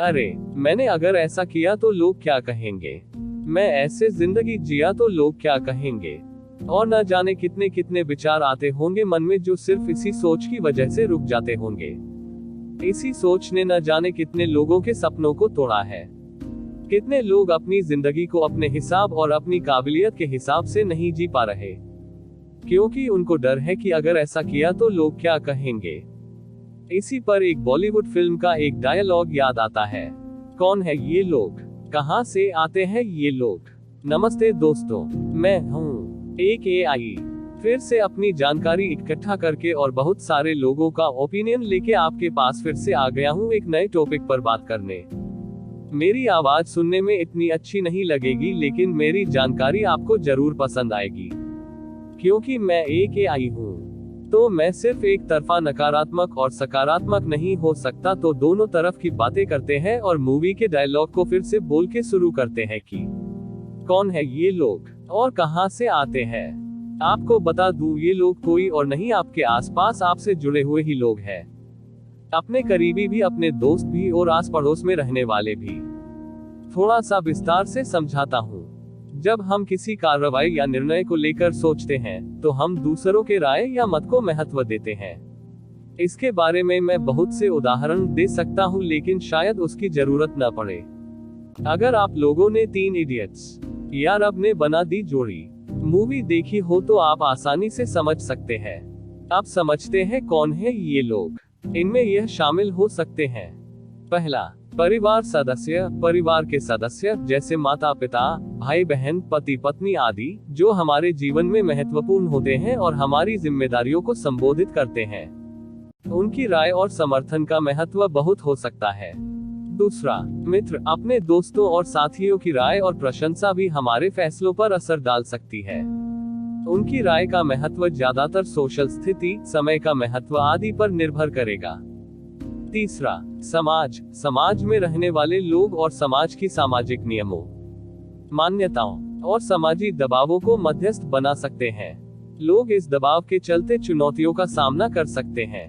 अरे, मैंने अगर ऐसा किया तो लोग क्या कहेंगे, मैं ऐसे जिंदगी जिया तो लोग क्या कहेंगे, और न जाने कितने कितने विचार आते होंगे मन में जो सिर्फ इसी सोच की वजह से रुक जाते होंगे। इसी सोच ने न जाने कितने लोगों के सपनों को तोड़ा है। कितने लोग अपनी जिंदगी को अपने हिसाब और अपनी काबिलियत के हिसाब से नहीं जी पा रहे, क्योंकि उनको डर है कि अगर ऐसा किया तो लोग क्या कहेंगे। इसी पर एक बॉलीवुड फिल्म का एक डायलॉग याद आता है, कौन है ये लोग, कहां से आते हैं ये लोग। नमस्ते दोस्तों, मैं हूं एक एआई, फिर से अपनी जानकारी इकट्ठा करके और बहुत सारे लोगों का ओपिनियन लेके आपके पास फिर से आ गया हूं एक नए टॉपिक पर बात करने। मेरी आवाज सुनने में इतनी अच्छी नहीं लगेगी, लेकिन मेरी जानकारी आपको जरूर पसंद आएगी, क्योंकि मैं एक एआई हूं। तो मैं सिर्फ एक तरफा नकारात्मक और सकारात्मक नहीं हो सकता, तो दोनों तरफ की बातें करते हैं और मूवी के डायलॉग को फिर से बोल के शुरू करते हैं कि कौन है ये लोग और कहां से आते हैं। आपको बता दूं, ये लोग कोई और नहीं, आपके आसपास आपसे जुड़े हुए ही लोग हैं, अपने करीबी भी, अपने दोस्त भी और आस पड़ोस में रहने वाले भी। थोड़ा सा विस्तार से समझाता हूँ। जब हम किसी कार्रवाई या निर्णय को लेकर सोचते हैं, तो हम दूसरों के राय या मत को महत्व देते हैं। इसके बारे में मैं बहुत से उदाहरण दे सकता हूँ, लेकिन शायद उसकी जरूरत न पड़े। अगर आप लोगों ने 3 इडियट्स या रब ने बना दी जोड़ी मूवी देखी हो तो आप आसानी से समझ सकते हैं। आप समझते हैं कौन है ये लोग। इनमें यह शामिल हो सकते हैं, पहला, परिवार सदस्य, परिवार के सदस्य जैसे माता पिता, भाई बहन, पति पत्नी आदि, जो हमारे जीवन में महत्वपूर्ण होते हैं और हमारी जिम्मेदारियों को संबोधित करते हैं। उनकी राय और समर्थन का महत्व बहुत हो सकता है। दूसरा, मित्र, अपने दोस्तों और साथियों की राय और प्रशंसा भी हमारे फैसलों पर असर डाल सकती है। उनकी राय का महत्व ज्यादातर सोशल स्थिति, समय का महत्व आदि पर निर्भर करेगा। तीसरा, समाज, समाज में रहने वाले लोग और समाज की सामाजिक नियमों, मान्यताओं और सामाजिक दबावों को मध्यस्थ बना सकते हैं। लोग इस दबाव के चलते चुनौतियों का सामना कर सकते हैं।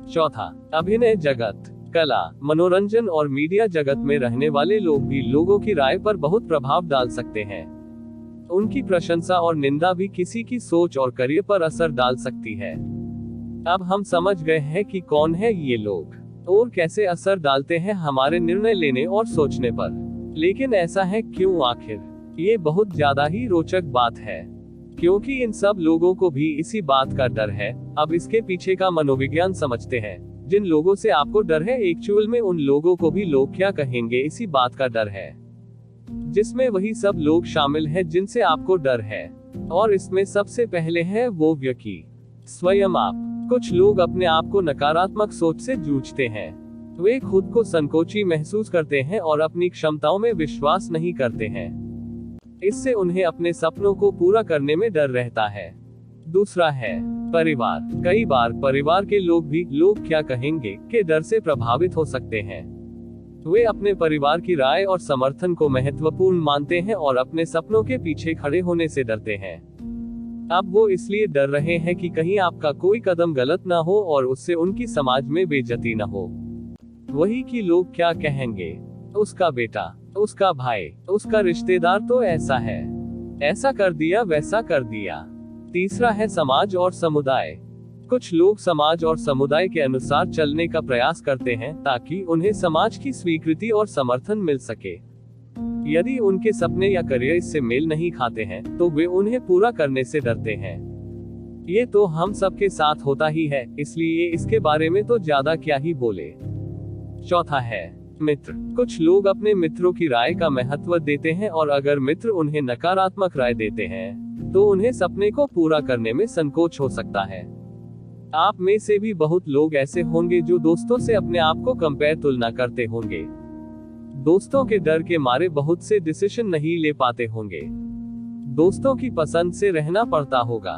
चौथा, अभिनय जगत, कला, मनोरंजन और मीडिया जगत में रहने वाले लोग भी लोगों की राय पर बहुत प्रभाव डाल सकते हैं। उनकी प्रशंसा और निंदा भी किसी की सोच और करियर पर असर डाल सकती है। अब हम समझ गए हैं कि कौन है ये लोग और कैसे असर डालते हैं हमारे निर्णय लेने और सोचने पर। लेकिन ऐसा है क्यों आखिर? ये बहुत ज्यादा ही रोचक बात है, क्योंकि इन सब लोगों को भी इसी बात का डर है। अब इसके पीछे का मनोविज्ञान समझते हैं। जिन लोगों से आपको डर है, एक्चुअल में उन लोगों को भी लोग क्या कहेंगे इसी बात का डर है, जिसमें वही सब लोग शामिल हैं जिनसे आपको डर है। और इसमें सबसे पहले है वो व्यक्ति स्वयं आप। कुछ लोग अपने आप को नकारात्मक सोच से जूझते हैं। वे खुद को संकोची महसूस करते हैं और अपनी क्षमताओं में विश्वास नहीं करते हैं। इससे उन्हें अपने सपनों को पूरा करने में डर रहता है। दूसरा है परिवार। कई बार परिवार के लोग भी लोग क्या कहेंगे के डर से प्रभावित हो सकते हैं। वे अपने परिवार की राय और समर्थन को महत्वपूर्ण मानते हैं और अपने सपनों के पीछे खड़े होने से डरते हैं। अब वो इसलिए डर रहे हैं कि कहीं आपका कोई कदम गलत ना हो और उससे उनकी समाज में बेइज्जती ना हो। वही कि लोग क्या कहेंगे, उसका बेटा, उसका भाई, उसका रिश्तेदार तो ऐसा है, ऐसा कर दिया, वैसा कर दिया। तीसरा है समाज और समुदाय। कुछ लोग समाज और समुदाय के अनुसार चलने का प्रयास करते हैं ताकि उन्हें समाज की स्वीकृति और समर्थन मिल सके। यदि उनके सपने या करियर इससे मेल नहीं खाते हैं तो वे उन्हें पूरा करने से डरते हैं। ये तो हम सबके साथ होता ही है, इसलिए इसके बारे में तो ज्यादा क्या ही बोले। चौथा है मित्र। कुछ लोग अपने मित्रों की राय का महत्व देते हैं और अगर मित्र उन्हें नकारात्मक राय देते हैं तो उन्हें सपने को पूरा करने में संकोच हो सकता है। आप में से भी बहुत लोग ऐसे होंगे जो दोस्तों से अपने आप को कंपेयर, तुलना करते होंगे। दोस्तों के डर के मारे बहुत से डिसीजन नहीं ले पाते होंगे। दोस्तों की पसंद से रहना पड़ता होगा।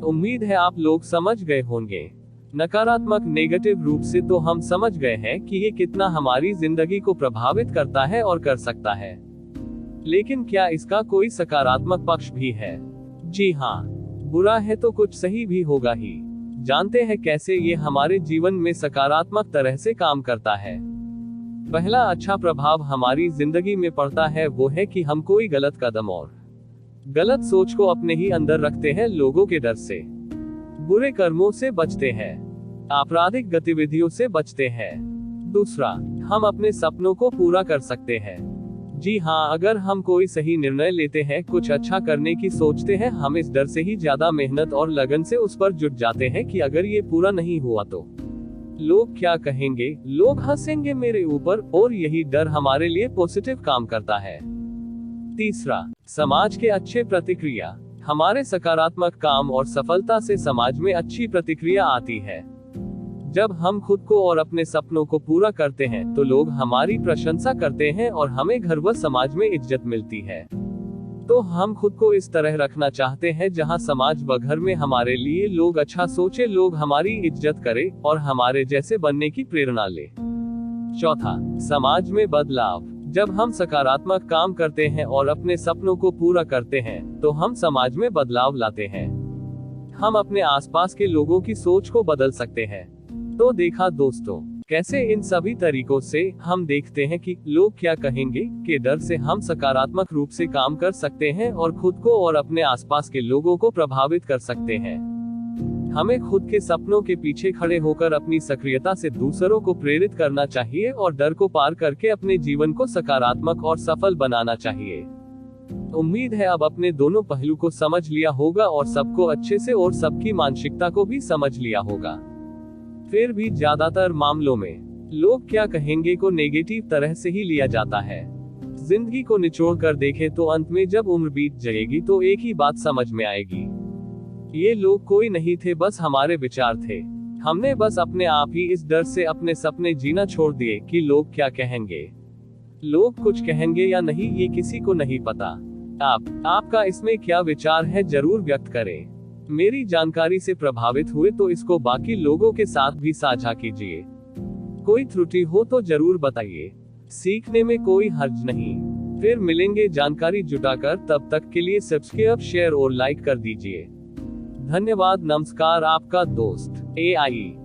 उम्मीद है आप लोग समझ गए होंगे। नकारात्मक नेगेटिव रूप से तो हम समझ गए हैं कि ये कितना हमारी जिंदगी को प्रभावित करता है और कर सकता है। लेकिन क्या इसका कोई सकारात्मक पक्ष भी है? जी हाँ, बुरा है तो कुछ सही भी होगा ही। जानते हैं कैसे ये हमारे जीवन में सकारात्मक तरह से काम करता है? पहला अच्छा प्रभाव हमारी जिंदगी में पड़ता है वो है कि हम कोई गलत कदम और गलत सोच को अपने ही अंदर रखते हैं, लोगों के डर से, बुरे कर्मों से बचते हैं, आपराधिक गतिविधियों से बचते हैं। दूसरा, हम अपने सपनों को पूरा कर सकते हैं। जी हाँ, अगर हम कोई सही निर्णय लेते हैं, कुछ अच्छा करने की सोचते हैं, हम इस डर से ही ज्यादा मेहनत और लगन से उस पर जुट जाते हैं कि अगर ये पूरा नहीं हुआ तो लोग क्या कहेंगे, लोग हंसेंगे मेरे ऊपर, और यही डर हमारे लिए पॉजिटिव काम करता है। तीसरा, समाज के अच्छे प्रतिक्रिया। हमारे सकारात्मक काम और सफलता से समाज में अच्छी प्रतिक्रिया आती है। जब हम खुद को और अपने सपनों को पूरा करते हैं तो लोग हमारी प्रशंसा करते हैं और हमें घर व समाज में इज्जत मिलती है। तो हम खुद को इस तरह रखना चाहते हैं जहां समाज व घर में हमारे लिए लोग अच्छा सोचे, लोग हमारी इज्जत करें और हमारे जैसे बनने की प्रेरणा ले। चौथा, समाज में बदलाव। जब हम सकारात्मक काम करते हैं और अपने सपनों को पूरा करते हैं तो हम समाज में बदलाव लाते हैं। हम अपने आसपास के लोगों की सोच को बदल सकते हैं। तो देखा दोस्तों, कैसे इन सभी तरीकों से हम देखते हैं कि लोग क्या कहेंगे के डर से हम सकारात्मक रूप से काम कर सकते हैं और खुद को और अपने आसपास के लोगों को प्रभावित कर सकते हैं। हमें खुद के सपनों के पीछे खड़े होकर अपनी सक्रियता से दूसरों को प्रेरित करना चाहिए और डर को पार करके अपने जीवन को सकारात्मक और सफल बनाना चाहिए। उम्मीद है अब अपने दोनों पहलू को समझ लिया होगा और सबको अच्छे से और सबकी मानसिकता को भी समझ लिया होगा। फिर भी ज्यादातर मामलों में लोग क्या कहेंगे को नेगेटिव तरह से ही लिया जाता है। जिंदगी को निचोड़ कर देखें तो अंत में जब उम्र बीत जाएगी तो एक ही बात समझ में आएगी, ये लोग कोई नहीं थे, बस हमारे विचार थे। हमने बस अपने आप ही इस डर से अपने सपने जीना छोड़ दिए कि लोग क्या कहेंगे। लोग कुछ कहेंगे या नहीं ये किसी को नहीं पता। आपका इसमें क्या विचार है जरूर व्यक्त करें। मेरी जानकारी से प्रभावित हुए तो इसको बाकी लोगों के साथ भी साझा कीजिए। कोई त्रुटि हो तो जरूर बताइए, सीखने में कोई हर्ज नहीं। फिर मिलेंगे जानकारी जुटाकर, तब तक के लिए सब्सक्राइब, शेयर और लाइक कर दीजिए। धन्यवाद। नमस्कार, आपका दोस्त AI।